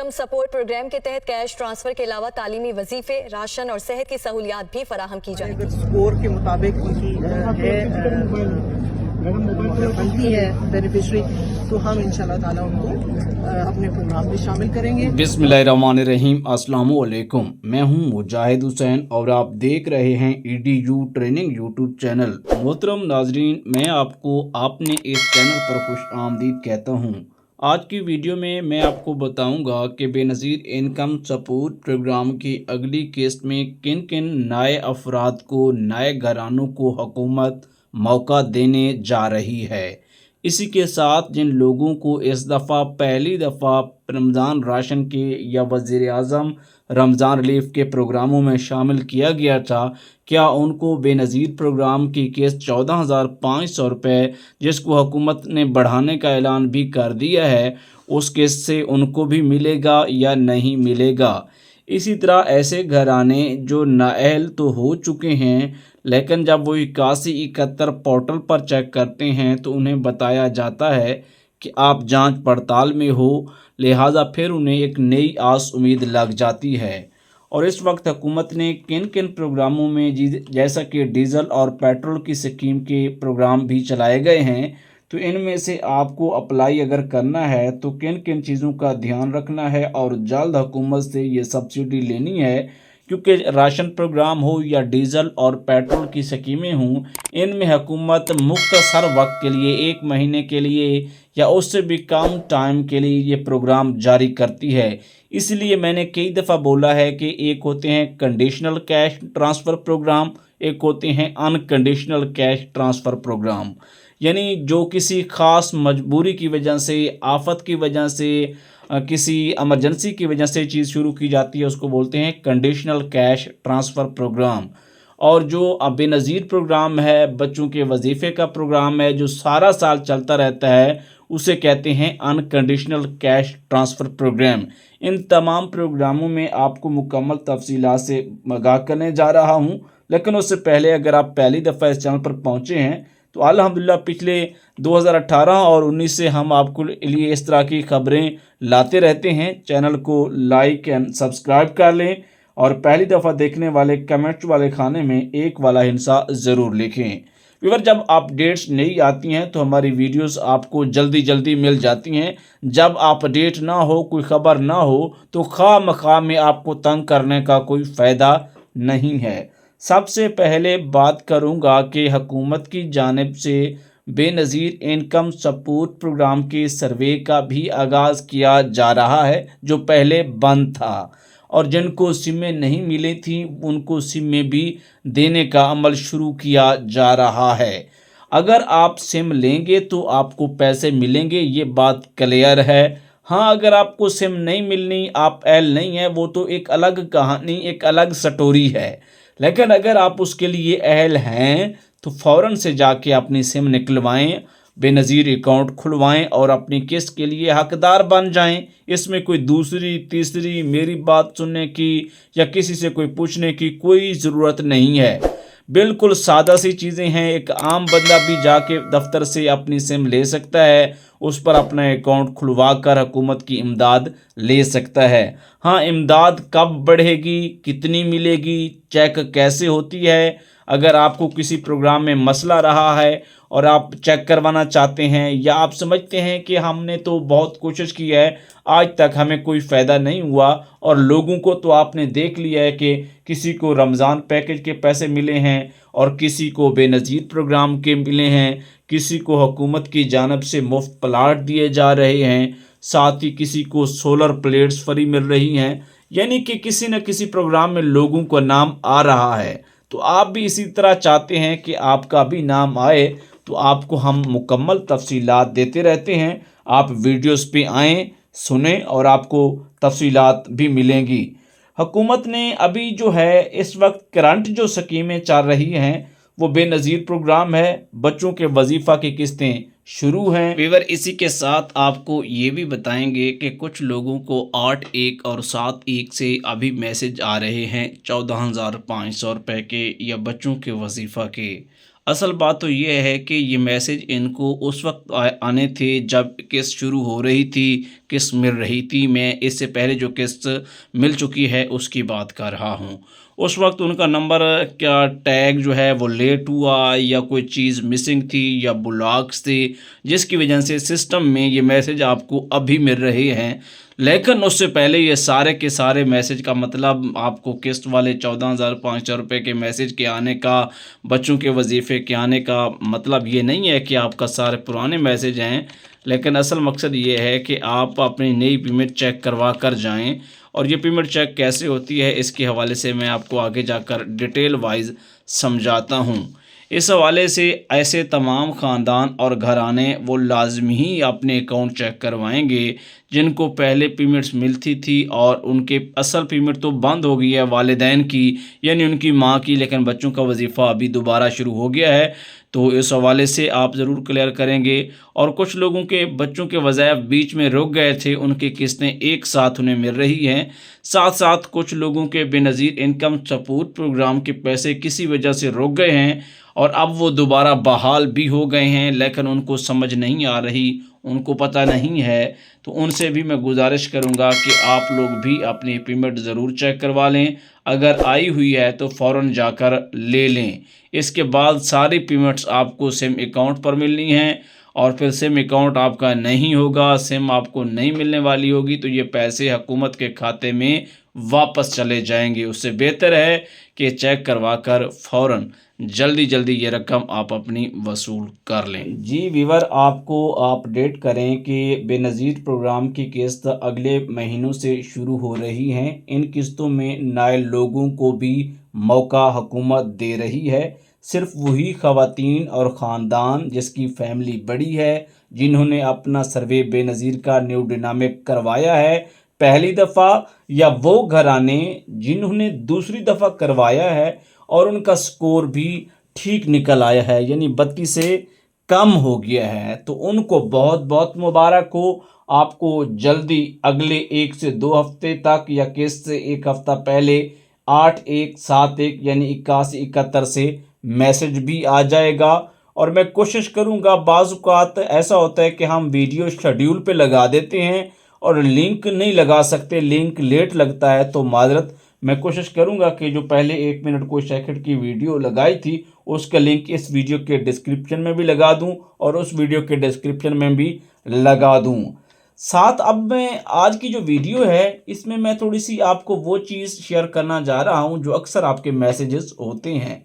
Income support programme के तहत cash transfer के अलावा तालीमी वजीफे, राशन और सेहत की सहूलियात भी फराहम की जाएंगी। अगर स्कोर के मुताबिक उनकी बनती है बेनिफिशरी, तो हम इंशाल्लाह ताला उनको अपने प्रोग्राम में शामिल करेंगे। बिस्मिल्लाहिर्रहमानिर्रहीम। अस्सलाम वालेकुम। मैं हूं मुजाहिद हुसैन और आप देख रहे हैं EDU ट्रेनिंग यूट्यूब चैनल। मोहतरम नाजरीन, मैं आपको अपने इस चैनल पर खुश आमदीद कहता हूं। आज की वीडियो में मैं आपको बताऊंगा कि बेनज़ीर इनकम सपोर्ट प्रोग्राम की अगली किस्त में किन किन नए अफराद को, नए घरानों को हुकूमत मौका देने जा रही है। इसी के साथ जिन लोगों को इस दफ़ा पहली दफ़ा रमज़ान राशन के या वज़ीर आज़म रमज़ान रिलीफ के प्रोग्रामों में शामिल किया गया था, क्या उनको बेनज़ीर प्रोग्राम की किस्त 14,500 रुपये, जिसको हुकूमत ने बढ़ाने का ऐलान भी कर दिया है, उस किस्त से उनको भी मिलेगा या नहीं मिलेगा। इसी तरह ऐसे घराने जो नाअहल तो हो चुके हैं, लेकिन जब वो 8171 पोर्टल पर चेक करते हैं तो उन्हें बताया जाता है कि आप जांच पड़ताल में हो, लिहाजा फिर उन्हें एक नई आस उम्मीद लग जाती है। और इस वक्त हुकूमत ने किन किन प्रोग्रामों में जैसा कि डीज़ल और पेट्रोल की स्कीम के प्रोग्राम भी चलाए गए हैं, तो इनमें से आपको अप्लाई अगर करना है तो किन किन चीज़ों का ध्यान रखना है और जल्द हुकूमत से ये सब्सिडी लेनी है, क्योंकि राशन प्रोग्राम हो या डीज़ल और पेट्रोल की स्कीमें हों, इनमें हुकूमत मुख्तसर वक्त के लिए 1 महीने के लिए या उससे भी कम टाइम के लिए ये प्रोग्राम जारी करती है। इसलिए मैंने कई दफ़ा बोला है कि एक होते हैं कंडीशनल कैश ट्रांसफ़र प्रोग्राम, एक होते हैं अनकंडीशनल कैश ट्रांसफ़र प्रोग्राम। यानी जो किसी ख़ास मजबूरी की वजह से, आफत की वजह से, किसी एमरजेंसी की वजह से चीज़ शुरू की जाती है, उसको बोलते हैं कंडीशनल कैश ट्रांसफ़र प्रोग्राम। और जो बेनज़ीर प्रोग्राम है, बच्चों के वजीफ़े का प्रोग्राम है, जो सारा साल चलता रहता है, उसे कहते हैं अनकंडीशनल कैश ट्रांसफ़र प्रोग्राम। इन तमाम प्रोग्रामों में आपको मुकम्मल तफसीलात से आगाह करने जा रहा हूँ, लेकिन उससे पहले अगर आप पहली दफ़ा इस चैनल पर पहुँचे हैं तो अल्हम्दुलिल्लाह पिछले 2018 और 19 से हम आपको लिए इस तरह की खबरें लाते रहते हैं। चैनल को लाइक एंड सब्सक्राइब कर लें और पहली दफ़ा देखने वाले कमेंट्स वाले खाने में एक वाला हिस्सा ज़रूर लिखें। व्यूअर, जब अपडेट्स नई आती हैं तो हमारी वीडियोस आपको जल्दी मिल जाती हैं। जब अपडेट ना हो, कोई ख़बर ना हो, तो खामखा में आपको तंग करने का कोई फ़ायदा नहीं है। सबसे पहले बात करूंगा कि हुकूमत की जानिब से बेनज़ीर इनकम सपोर्ट प्रोग्राम के सर्वे का भी आगाज़ किया जा रहा है, जो पहले बंद था, और जिनको सिमें नहीं मिली थी उनको सिमें भी देने का अमल शुरू किया जा रहा है। अगर आप सिम लेंगे तो आपको पैसे मिलेंगे, ये बात क्लियर है। हाँ, अगर आपको सिम नहीं मिलनी, आप एल नहीं है, वो तो एक अलग कहानी, एक अलग स्टोरी है। लेकिन अगर आप उसके लिए अहल हैं तो फ़ौरन से जाके अपनी सिम निकलवाएं, बेनज़ीर अकाउंट खुलवाएं और अपनी किस्त के लिए हकदार बन जाएं। इसमें कोई दूसरी तीसरी मेरी बात सुनने की या किसी से कोई पूछने की कोई ज़रूरत नहीं है। बिल्कुल सादा सी चीज़ें हैं। एक आम बंदा भी जाके दफ्तर से अपनी सिम ले सकता है, उस पर अपना अकाउंट खुलवा कर हुकूमत की इमदाद ले सकता है। हाँ, इमदाद कब बढ़ेगी, कितनी मिलेगी, चेक कैसे होती है, अगर आपको किसी प्रोग्राम में मसला रहा है और आप चेक करवाना चाहते हैं, या आप समझते हैं कि हमने तो बहुत कोशिश की है, आज तक हमें कोई फ़ायदा नहीं हुआ, और लोगों को तो आपने देख लिया है कि किसी को रमज़ान पैकेज के पैसे मिले हैं और किसी को बेनज़ीर प्रोग्राम के मिले हैं, किसी को हुकूमत की जानिब से मुफ्त प्लाट दिए जा रहे हैं, साथ ही किसी को सोलर प्लेट्स फ्री मिल रही हैं। यानी कि किसी न किसी प्रोग्राम में लोगों का नाम आ रहा है। तो आप भी इसी तरह चाहते हैं कि आपका भी नाम आए, तो आपको हम मुकम्मल तफसीलात देते रहते हैं। आप वीडियोस पे आएँ, सुनें और आपको तफसीलात भी मिलेंगी। हुकूमत ने अभी जो है इस वक्त करंट जो स्कीमें चल रही हैं वो बेनज़ीर प्रोग्राम है, बच्चों के वजीफ़ा की किस्तें शुरू हैं। व्यूअर, इसी के साथ आपको ये भी बताएंगे कि कुछ लोगों को 8-1 और 7-1 से अभी मैसेज आ रहे हैं 14,500 रुपये के या बच्चों के वजीफ़ा के। असल बात तो ये है कि ये मैसेज इनको उस वक्त आने थे जब किस्त शुरू हो रही थी, किस्त मिल रही थी। मैं इससे पहले जो किस्त मिल चुकी है उसकी बात कर रहा हूँ। उस वक्त उनका नंबर क्या टैग जो है वो लेट हुआ या कोई चीज़ मिसिंग थी या ब्लॉक्स थे, जिसकी वजह से सिस्टम में ये मैसेज आपको अभी मिल रहे हैं। लेकिन उससे पहले ये सारे के सारे मैसेज का मतलब आपको किस्त वाले 14,500 रुपये के मैसेज के आने का, बच्चों के वजीफ़े के आने का मतलब ये नहीं है कि आपका सारे पुराने मैसेज हैं। लेकिन असल मकसद ये है कि आप अपनी नई पेमेंट चेक करवा कर जाएं। और ये पेमेंट चेक कैसे होती है इसके हवाले से मैं आपको आगे जाकर डिटेल वाइज समझाता हूँ। इस हवाले से ऐसे तमाम ख़ानदान और घराने वो लाजमी ही अपने अकाउंट चेक करवाएंगे जिनको पहले पेमेंट्स मिलती थी और उनके असल पेमेंट तो बंद हो गई है वालिदैन की, यानी उनकी माँ की, लेकिन बच्चों का वजीफ़ा अभी दोबारा शुरू हो गया है। तो इस हवाले से आप ज़रूर क्लियर करेंगे। और कुछ लोगों के बच्चों के वज़ाइफ बीच में रुक गए थे, उनकी किस्तें एक साथ उन्हें मिल रही हैं। साथ साथ कुछ लोगों के बेनज़ीर इनकम सपोर्ट प्रोग्राम के पैसे किसी वजह से रुक गए हैं और अब वो दोबारा बहाल भी हो गए हैं, लेकिन उनको समझ नहीं आ रही, उनको पता नहीं है। तो उनसे भी मैं गुजारिश करूंगा कि आप लोग भी अपनी पेमेंट ज़रूर चेक करवा लें। अगर आई हुई है तो फ़ौरन जाकर ले लें। इसके बाद सारी पेमेंट्स आपको सिम अकाउंट पर मिलनी हैं और फिर सिम अकाउंट आपका नहीं होगा, सिम आपको नहीं मिलने वाली होगी, तो ये पैसे हुकूमत के खाते में वापस चले जाएंगे। उससे बेहतर है कि चेक करवा कर फ़ौरन जल्दी ये रकम आप अपनी वसूल कर लें। जी वीवर, आपको अपडेट करें कि बेनज़ीर प्रोग्राम की किस्त अगले महीनों से शुरू हो रही हैं। इन किस्तों में नाइल लोगों को भी मौका हुकूमत दे रही है। सिर्फ वही ख़वातीन और ख़ानदान जिसकी फैमिली बड़ी है, जिन्होंने अपना सर्वे बेनज़ीर का न्यू डायनामिक करवाया है पहली दफ़ा, या वो घराने जिन्होंने दूसरी दफ़ा करवाया है और उनका स्कोर भी ठीक निकल आया है, यानी 32 से कम हो गया है, तो उनको बहुत बहुत मुबारक हो। आपको जल्दी अगले 1 से 2 हफ्ते तक या किस्त से 1 हफ्ता पहले 8171 यानी 8171 से मैसेज भी आ जाएगा। और मैं कोशिश करूंगा, बाज़ औक़ात ऐसा होता है कि हम वीडियो शेड्यूल पे लगा देते हैं और लिंक नहीं लगा सकते, लिंक लेट लगता है, तो माजरत। मैं कोशिश करूंगा कि जो पहले 1 मिनट कुछ सेकंड की वीडियो लगाई थी उसका लिंक इस वीडियो के डिस्क्रिप्शन में भी लगा दूं और उस वीडियो के डिस्क्रिप्शन में भी लगा दूं। साथ अब मैं आज की जो वीडियो है इसमें मैं थोड़ी सी आपको वो चीज़ शेयर करना जा रहा हूं जो अक्सर आपके मैसेजेस होते हैं।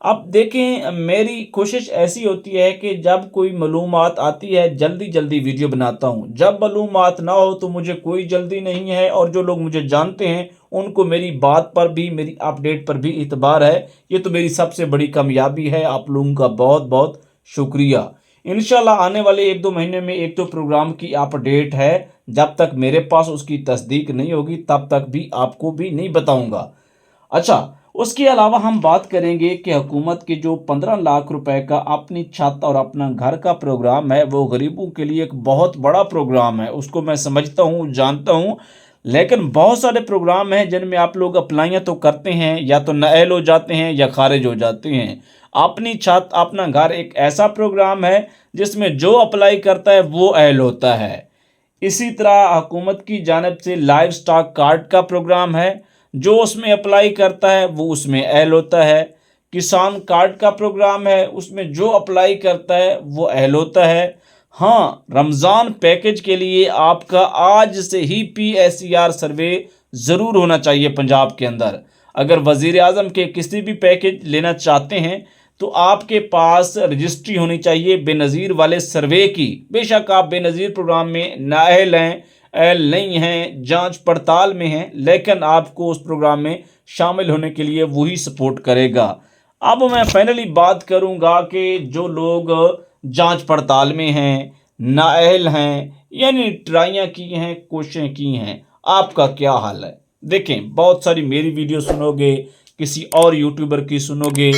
अब देखें, मेरी कोशिश ऐसी होती है कि जब कोई मालूमात आती है जल्दी वीडियो बनाता हूं। जब मालूमात ना हो तो मुझे कोई जल्दी नहीं है, और जो लोग मुझे जानते हैं उनको मेरी बात पर भी, मेरी अपडेट पर भी इतबार है। ये तो मेरी सबसे बड़ी कामयाबी है। आप लोगों का बहुत बहुत शुक्रिया। इंशाल्लाह आने वाले 1-2 महीने में एक तो प्रोग्राम की अपडेट है, जब तक मेरे पास उसकी तस्दीक नहीं होगी तब तक भी आपको भी नहीं बताऊंगा। अच्छा, उसके अलावा हम बात करेंगे कि हुकूमत के जो 15 लाख रुपए का अपनी छत और अपना घर का प्रोग्राम है, वो गरीबों के लिए एक बहुत बड़ा प्रोग्राम है। उसको मैं समझता हूँ, जानता हूँ, लेकिन बहुत सारे प्रोग्राम हैं जिनमें आप लोग अप्लाइयाँ तो करते हैं, या तो नाअहल हो जाते हैं या खारिज हो जाते हैं। अपनी छत अपना घर एक ऐसा प्रोग्राम है जिसमें जो अप्लाई करता है वो अहल होता है। इसी तरह हुकूमत की जानिब से लाइव स्टॉक कार्ड का प्रोग्राम है, जो उसमें अप्लाई करता है वो उसमें अहल होता है। किसान कार्ड का प्रोग्राम है, उसमें जो अप्लाई करता है वो अहल होता है। हाँ, रमज़ान पैकेज के लिए आपका आज से ही PSER सर्वे ज़रूर होना चाहिए पंजाब के अंदर। अगर वज़ीर आज़म के किसी भी पैकेज लेना चाहते हैं तो आपके पास रजिस्ट्री होनी चाहिए बेनज़ीर वाले सर्वे की। बेशक आप बेनज़ीर प्रोग्राम में नाअहल हैं, अहल नहीं हैं, जांच पड़ताल में हैं, लेकिन आपको उस प्रोग्राम में शामिल होने के लिए वही सपोर्ट करेगा। अब मैं फाइनली बात करूंगा कि जो लोग जांच पड़ताल में हैं, नाअहल हैं, यानी ट्राइयाँ की हैं, कोशिशें की हैं, आपका क्या हाल है। देखें, बहुत सारी मेरी वीडियो सुनोगे, किसी और यूट्यूबर की सुनोगे,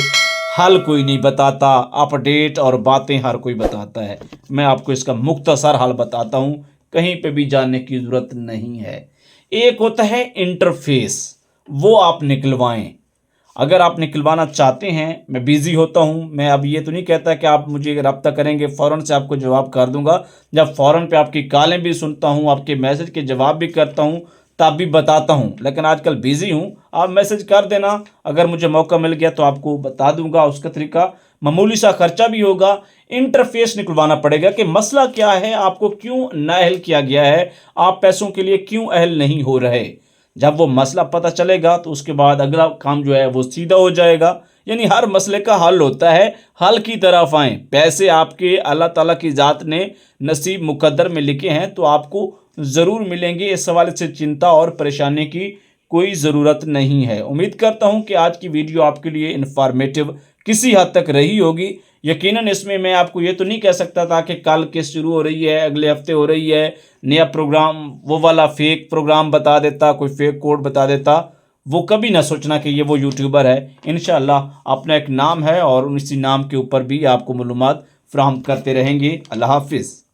हल कोई नहीं बताता, अपडेट और बातें हर कोई बताता है। मैं आपको इसका मुख्तसर हल बताता हूँ, कहीं पे भी जाने की ज़रूरत नहीं है। एक होता है इंटरफेस, वो आप निकलवाएं। اگر آپ نکلوانا چاہتے ہیں، میں بیزی ہوتا ہوں، میں اب یہ تو نہیں کہتا کہ آپ مجھے رابطہ کریں گے فوراً سے آپ کو جواب کر دوں گا، جب فوراً پہ آپ کی کالیں بھی سنتا ہوں، آپ کے میسج کے جواب بھی کرتا ہوں، تب بھی بتاتا ہوں، لیکن آج کل بیزی ہوں۔ آپ میسج کر دینا، اگر مجھے موقع مل گیا تو آپ کو بتا دوں گا اس کا طریقہ۔ معمولی سا خرچہ بھی ہوگا، انٹرفیس نکلوانا پڑے گا کہ مسئلہ کیا ہے، آپ کو کیوں نااہل کیا گیا ہے، آپ پیسوں کے لیے کیوں اہل نہیں ہو رہے۔ جب وہ مسئلہ پتہ چلے گا تو اس کے بعد اگلا کام جو ہے وہ سیدھا ہو جائے گا۔ یعنی ہر مسئلے کا حل ہوتا ہے، حل کی طرف آئیں۔ پیسے آپ کے اللہ تعالیٰ کی ذات نے نصیب مقدر میں لکھے ہیں تو آپ کو ضرور ملیں گے، اس حوالے سے چنتا اور پریشانی کی کوئی ضرورت نہیں ہے۔ امید کرتا ہوں کہ آج کی ویڈیو آپ کے لیے انفارمیٹیو کسی حد تک رہی ہوگی۔ یقیناً اس میں آپ کو یہ تو نہیں کہہ سکتا تھا کہ کل کس شروع ہو رہی ہے، اگلے ہفتے ہو رہی ہے، نیا پروگرام، وہ والا فیک پروگرام بتا دیتا، کوئی فیک کوڈ بتا دیتا۔ وہ کبھی نہ سوچنا کہ یہ وہ یوٹیوبر ہے۔ انشاءاللہ اپنا ایک نام ہے اور اسی نام کے اوپر بھی آپ کو معلومات فراہم کرتے رہیں گے۔ اللہ حافظ۔